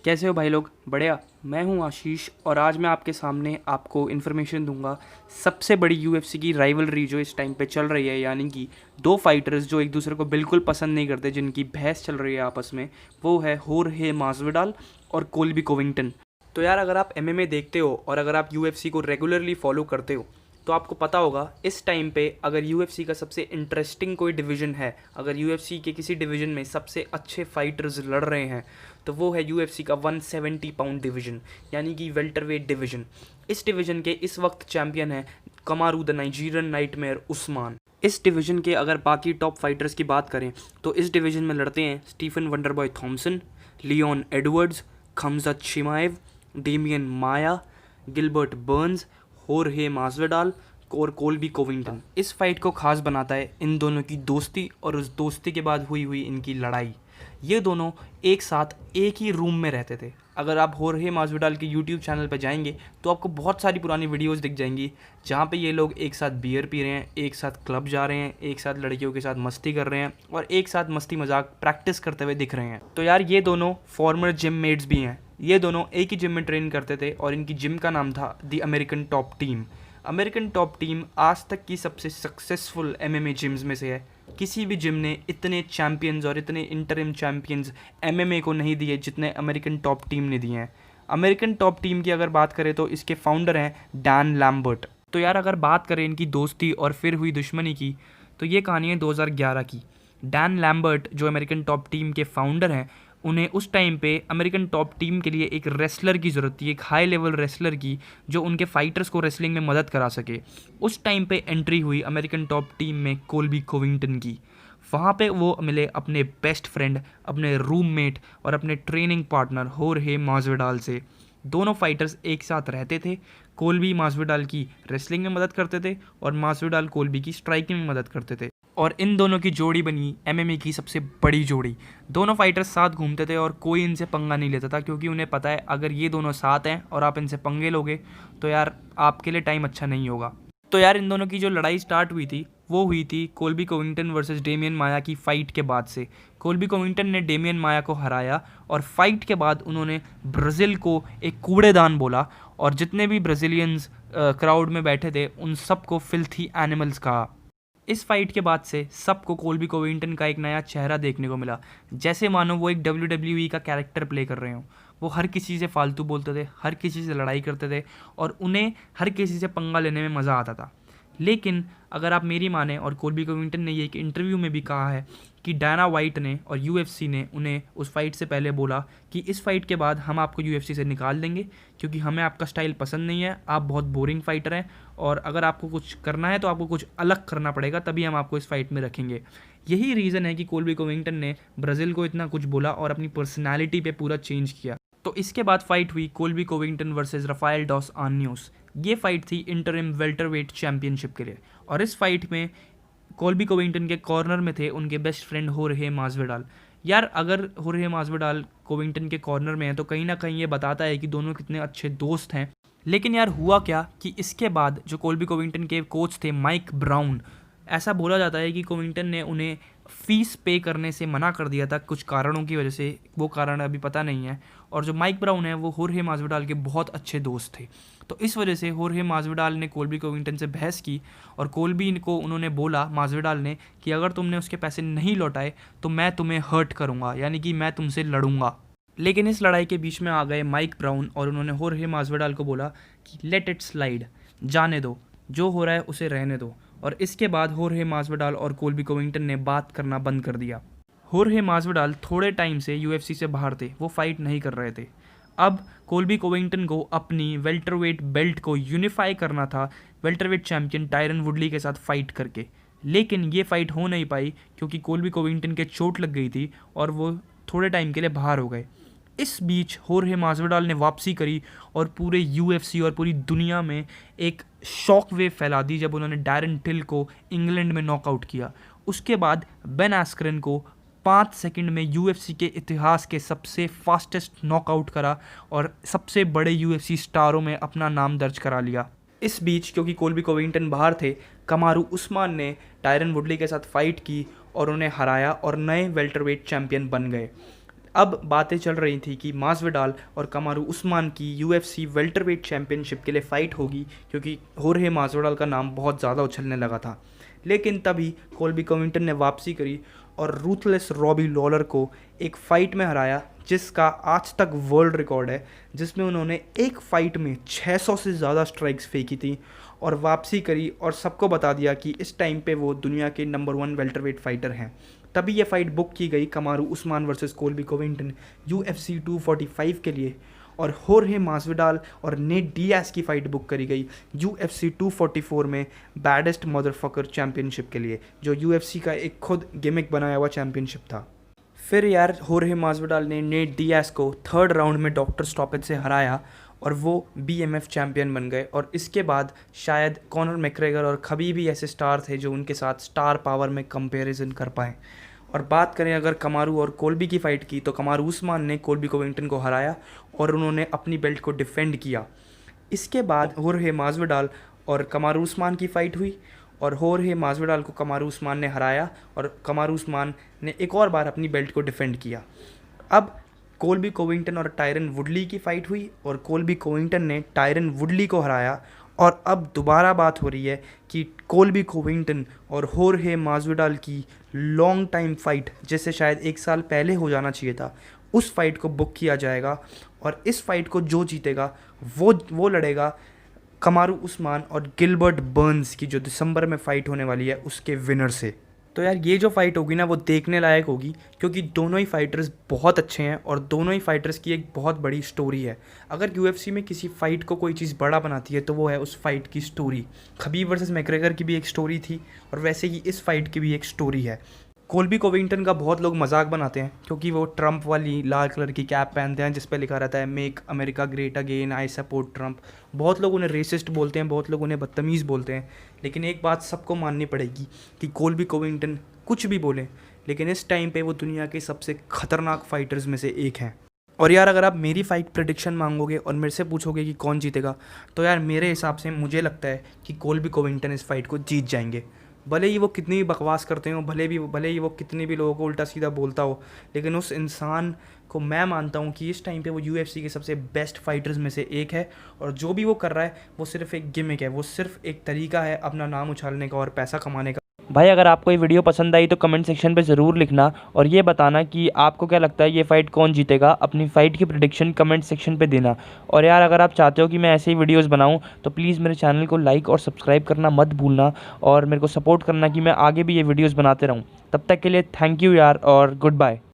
कैसे हो भाई लोग? बढ़िया। मैं हूं आशीष और आज मैं आपके सामने आपको इन्फॉर्मेशन दूंगा सबसे बड़ी यूएफसी की राइवलरी जो इस टाइम पे चल रही है, यानी कि दो फाइटर्स जो एक दूसरे को बिल्कुल पसंद नहीं करते, जिनकी बहस चल रही है आपस में। वो है होर्हे मास्विडाल और कोल्बी कोविंगटन। तो यार, अगर आप एमएमए देखते हो और अगर आप यूएफसी को रेगुलरली फॉलो करते हो तो आपको पता होगा इस टाइम पे अगर यूएफसी का सबसे इंटरेस्टिंग कोई डिवीज़न है, अगर यूएफसी के किसी डिवीज़न में सबसे अच्छे फाइटर्स लड़ रहे हैं तो वो है यूएफसी का 170 पाउंड डिवीज़न, यानी कि वेल्टरवेट डिवीज़न। इस डिवीज़न के इस वक्त चैंपियन है कमारू द नाइजीरियन नाइटमेयर उस्मान। इस डिवीज़न के अगर बाकी टॉप फाइटर्स की बात करें तो इस डिवीज़न में लड़ते हैं Stephen Wonderboy Thompson, Leon Edwards, Khamzat Chimaev, Damian Maia, Gilbert Burns, होर्हे मास्विडाल और कोल्बी कोविंगटन। इस फाइट को खास बनाता है इन दोनों की दोस्ती और उस दोस्ती के बाद हुई इनकी लड़ाई। ये दोनों एक साथ एक ही रूम में रहते थे। अगर आप होर्हे मास्विडाल के यूट्यूब चैनल पर जाएंगे तो आपको बहुत सारी पुरानी वीडियोस दिख जाएंगी जहाँ पे ये लोग एक साथ बियर पी रहे हैं, एक साथ क्लब जा रहे हैं, एक साथ लड़कियों के साथ मस्ती कर रहे हैं और एक साथ मस्ती मजाक प्रैक्टिस करते हुए दिख रहे हैं। तो यार, ये दोनों फॉर्मर जिम मेट्स भी हैं। ये दोनों एक ही जिम में ट्रेन करते थे और इनकी जिम का नाम था the American top team. American top team आज तक की सबसे सक्सेसफुल एमएमए जिम्स में से है। किसी भी जिम ने इतने चैम्पियंस और इतने इंटरिम चैम्पियंस एमएमए को नहीं दिए जितने अमेरिकन टॉप टीम ने दिए हैं। अमेरिकन टॉप टीम की अगर बात करें तो इसके फाउंडर हैं डैन लैम्बर्ट। तो यार, अगर बात करें इनकी दोस्ती और फिर हुई दुश्मनी की तो ये कहानी है 2011 की। डैन लैम्बर्ट जो अमेरिकन टॉप टीम के फाउंडर हैं, उन्हें उस टाइम पे अमेरिकन टॉप टीम के लिए एक रेसलर की ज़रूरत थी, एक हाई लेवल रेसलर की जो उनके फाइटर्स को रेसलिंग में मदद करा सके। उस टाइम पे एंट्री हुई अमेरिकन टॉप टीम में कोल्बी कोविंगटन की। वहाँ पे वो मिले अपने बेस्ट फ्रेंड, अपने रूममेट और अपने ट्रेनिंग पार्टनर होर्हे मास्विडाल से। दोनों फाइटर्स एक साथ रहते थे। कोल्बी मास्विडाल की रेसलिंग में मदद करते थे और मास्विडाल कोल्बी की स्ट्राइकिंग में मदद करते थे और इन दोनों की जोड़ी बनी एमएमए की सबसे बड़ी जोड़ी। दोनों फाइटर्स साथ घूमते थे और कोई इनसे पंगा नहीं लेता था, क्योंकि उन्हें पता है अगर ये दोनों साथ हैं और आप इनसे पंगे लोगे तो यार आपके लिए टाइम अच्छा नहीं होगा। तो यार, इन दोनों की जो लड़ाई स्टार्ट हुई थी वो हुई थी कोल्बी कोविंगटन वर्सेस डेमियन माया की फ़ाइट के बाद से। कोल्बी कोविंगटन ने डेमियन माया को हराया और फाइट के बाद उन्होंने ब्राज़ील को एक कूड़ेदान बोला और जितने भी ब्राज़ीलियंस क्राउड में बैठे थे उन सबको फिल्थी एनिमल्स कहा। इस फाइट के बाद से सबको कोल्बी कोविंगटन का एक नया चेहरा देखने को मिला, जैसे मानो वो एक WWE का कैरेक्टर प्ले कर रहे हों। वो हर किसी से फालतू बोलते थे, हर किसी से लड़ाई करते थे और उन्हें हर किसी से पंगा लेने में मज़ा आता था। लेकिन अगर आप मेरी माने, और कोल्बी कोविंगटन ने ये एक इंटरव्यू में भी कहा है कि डायना वाइट ने और यूएफसी ने उन्हें उस फाइट से पहले बोला कि इस फाइट के बाद हम आपको यूएफसी से निकाल देंगे क्योंकि हमें आपका स्टाइल पसंद नहीं है, आप बहुत बोरिंग फाइटर हैं और अगर आपको कुछ करना है तो आपको कुछ अलग करना पड़ेगा, तभी हम आपको इस फाइट में रखेंगे। यही रीज़न है कि कोल्बी कोविंगटन ने ब्राज़ील को इतना कुछ बोला और अपनी पर्सनैलिटी पे पूरा चेंज किया। तो इसके बाद फाइट हुई कोल्बी कोविंगटन वर्सेस राफेल डॉस आन्योस। ये फाइट थी इंटरिम वेल्टरवेट चैंपियनशिप के लिए और इस फाइट में कोल्बी कोविंगटन के कॉर्नर में थे उनके बेस्ट फ्रेंड होर्हे मास्विडाल। यार, अगर होर्हे मास्विडाल कोविंगटन के कॉर्नर में है तो कहीं ना कहीं ये बताता है कि दोनों कितने अच्छे दोस्त हैं। लेकिन यार, हुआ क्या कि इसके बाद जो कोल्बी कोविंगटन के कोच थे माइक ब्राउन, ऐसा बोला जाता है कि कोविंगटन ने उन्हें फ़ीस पे करने से मना कर दिया था कुछ कारणों की वजह से, वो कारण अभी पता नहीं है। और जो माइक ब्राउन है वो होर्हे मास्विडाल के बहुत अच्छे दोस्त थे, तो इस वजह से होर्हे मास्विडाल ने कोल्बी कोविंगटन से बहस की और कोल्बी को उन्होंने बोला, मास्विडाल ने, कि अगर तुमने उसके पैसे नहीं लौटाए तो मैं तुम्हें हर्ट करूँगा, यानी कि मैं तुमसे लड़ूंगा। लेकिन इस लड़ाई के बीच में आ गए माइक ब्राउन और उन्होंने होर्हे मास्विडाल को बोला कि लेट इट स्लाइड, जाने दो, जो हो रहा है उसे रहने दो। और इसके बाद होर्हे मास्विडाल और कोल्बी कोविंगटन ने बात करना बंद कर दिया। होर्हे मास्विडाल थोड़े टाइम से यूएफसी से बाहर थे, वो फाइट नहीं कर रहे थे। अब कोल्बी कोविंगटन को अपनी वेल्टरवेट बेल्ट को यूनिफाई करना था वेल्टरवेट चैंपियन टायरन वुडली के साथ फाइट करके, लेकिन ये फाइट हो नहीं पाई क्योंकि कोल्बी कोविंगटन के चोट लग गई थी और वो थोड़े टाइम के लिए बाहर हो गए। इस बीच होर्हे मास्विडाल ने वापसी करी और पूरे यूएफसी और पूरी दुनिया में एक शॉक वेव फैला दी जब उन्होंने डैरन टिल को इंग्लैंड में नॉकआउट किया। उसके बाद बेन एस्करन को 5 सेकंड में यूएफसी के इतिहास के सबसे फास्टेस्ट नॉकआउट करा और सबसे बड़े यूएफसी स्टारों में अपना नाम दर्ज करा लिया। इस बीच क्योंकि कोल्बी कोविंगटन बाहर थे, कमारू उस्मान ने टायरन वुडली के साथ फाइट की और उन्हें हराया और नए वेल्टरवेट चैंपियन बन गए। अब बातें चल रही थी कि मासविडाल और कमारू उस्मान की UFC वेल्टरवेट चैंपियनशिप के लिए फ़ाइट होगी, क्योंकि होर्हे मासविडाल का नाम बहुत ज़्यादा उछलने लगा था। लेकिन तभी कोल्बी कविंगटन ने वापसी करी और रूथलेस रॉबी लॉलर को एक फ़ाइट में हराया, जिसका आज तक वर्ल्ड रिकॉर्ड है, जिसमें उन्होंने एक फ़ाइट में 600 से ज़्यादा स्ट्राइक्स फेंकी थी और वापसी करी और सबको बता दिया कि इस टाइम पे वो दुनिया के नंबर 1 वेल्टरवेट फाइटर हैं। तभी ये फ़ाइट बुक की गई कमारू उस्मान वर्सेस कोल्बी कोविंगटन UFC 245 के लिए, और होर्हे मासविडाल और नेट डियाज की फ़ाइट बुक करी गई UFC 244 में बैडेस्ट मदरफकर चैम्पियनशिप के लिए, जो UFC का एक खुद गिमिक बनाया हुआ चैम्पियनशिप था। फिर यार होर्हे मासविडाल ने नेट डियाज को थर्ड राउंड में डॉक्टर स्टॉपेज से हराया और वो BMF चैम्पियन बन गए। और इसके बाद शायद कॉनर मैकग्रेगर और खबीब भी ऐसे स्टार थे जो उनके साथ स्टार पावर में कंपैरिजन कर पाए। और बात करें अगर कमारू और कोल्बी की फ़ाइट की, तो कमारू उस्मान ने कोल्बी कोविंगटन को हराया और उन्होंने अपनी बेल्ट को डिफेंड किया। इसके बाद होर्हे मासविडाल और कमारू उस्मान की फ़ाइट हुई और होर्हे मासविडाल को कमारू उस्मान ने हराया और कमारू उस्मान ने एक और बार अपनी बेल्ट को डिफेंड किया। अब कोल्बी कोविंगटन और टायरन वुडली की फ़ाइट हुई और कोल्बी कोविंगटन ने टायरन वुडली को हराया। और अब दोबारा बात हो रही है कि कोल्बी कोविंगटन और होर्हे मासविडाल की लॉन्ग टाइम फ़ाइट, जैसे शायद 1 साल पहले हो जाना चाहिए था, उस फाइट को बुक किया जाएगा। और इस फाइट को जो जीतेगा वो लड़ेगा कमारू उस्मान और गिलबर्ट बर्न्स की, जो दिसंबर में फ़ाइट होने वाली है, उसके विनर से। तो यार ये जो फाइट होगी ना, वो देखने लायक होगी, क्योंकि दोनों ही फाइटर्स बहुत अच्छे हैं और दोनों ही फाइटर्स की एक बहुत बड़ी स्टोरी है। अगर UFC में किसी फाइट को कोई चीज़ बड़ा बनाती है तो वो है उस फाइट की स्टोरी। खबीब वर्सेस मैकग्रेगर की भी एक स्टोरी थी और वैसे ही इस फाइट की भी एक स्टोरी है। कोल्बी कोविंगटन का बहुत लोग मजाक बनाते हैं क्योंकि वो ट्रंप वाली लाल कलर की कैप पहनते हैं जिस पे लिखा रहता है make America great again, I support Trump. बहुत लोग उन्हें रेसिस्ट बोलते हैं, बहुत लोग उन्हें बदतमीज़ बोलते हैं, लेकिन एक बात सबको माननी पड़ेगी कि कोल्बी कोविंगटन कुछ भी बोले, लेकिन इस टाइम पे वो दुनिया के सबसे खतरनाक फाइटर्स में से एक हैं। और यार अगर आप मेरी फ़ाइट प्रेडिक्शन मांगोगे और मेरे से पूछोगे कि कौन जीतेगा, तो यार मेरे हिसाब से मुझे लगता है कि कोल्बी कोविंगटन इस फाइट को जीत जाएंगे। भले ही वो कितनी भी बकवास करते हो, भले ही वो कितने भी लोगों को उल्टा सीधा बोलता हो, लेकिन उस इंसान को मैं मानता हूँ कि इस टाइम पे वो UFC के सबसे बेस्ट फाइटर्स में से एक है। और जो भी वो कर रहा है वो सिर्फ एक गिमिक है, वो सिर्फ एक तरीका है अपना नाम उछालने का और पैसा कमाने का। भाई अगर आपको ये वीडियो पसंद आई तो कमेंट सेक्शन पे ज़रूर लिखना और ये बताना कि आपको क्या लगता है ये फ़ाइट कौन जीतेगा। अपनी फ़ाइट की प्रेडिक्शन कमेंट सेक्शन पे देना। और यार अगर आप चाहते हो कि मैं ऐसे ही वीडियोस बनाऊं तो प्लीज़ मेरे चैनल को लाइक और सब्सक्राइब करना मत भूलना और मेरे को सपोर्ट करना कि मैं आगे भी ये वीडियोज़ बनाते रहूँ। तब तक के लिए थैंक यू यार और गुड बाय।